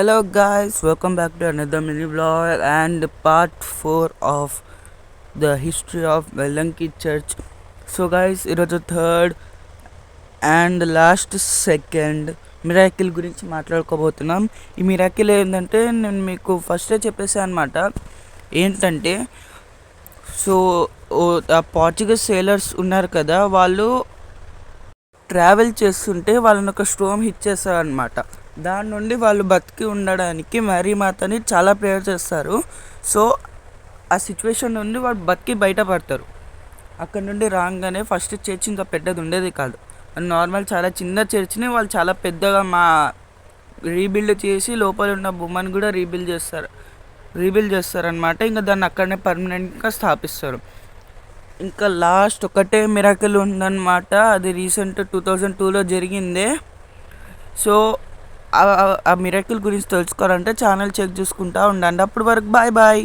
Hello guys, welcome back to another mini vlog and part 4 of the history of Velanki Church. So guys, ఈరోజు third and last second miracle గురించి మాట్లాడుకోబోతున్నాం. ఈ miracle ఏంటంటే నేను మీకు ఫస్టే చెప్పేసాను అనమాట. ఏంటంటే సో ఆ పోర్చుగీస్ సేలర్స్ ఉన్నారు కదా, వాళ్ళు ట్రావెల్ చేస్తుంటే వాళ్ళని ఒక స్టోమ్ హిట్ చేస్తారనమాట. దాని నుండి వాళ్ళు బతికి ఉండడానికి మేరీ మాతని చాలా ప్రేయర్ చేస్తారు. సో ఆ సిచ్యువేషన్ నుండి వాళ్ళు బతికి బయటపడతారు. అక్కడ నుండి రాగానే ఫస్ట్ చర్చ్ ఇంకా పెద్దది ఉండేది కాదు, నార్మల్ చాలా చిన్న చర్చ్ని వాళ్ళు చాలా పెద్దగా రీబిల్డ్ చేసి లోపల ఉన్న బొమ్మను కూడా రీబిల్డ్ చేస్తారనమాట. ఇంకా దాన్ని అక్కడనే పర్మనెంట్గా స్థాపిస్తారు. ఇంకా లాస్ట్ ఒకటే మిరాకిల్ ఉందన్నమాట, అది రీసెంట్ 2002లో జరిగిందే. సో ఆ మిరాకిల్ గురించి తెలుసుకోవాలంటే ఛానల్ చెక్ చేసుకుంటూ ఉండండి. అప్పటి వరకు బాయ్ బాయ్.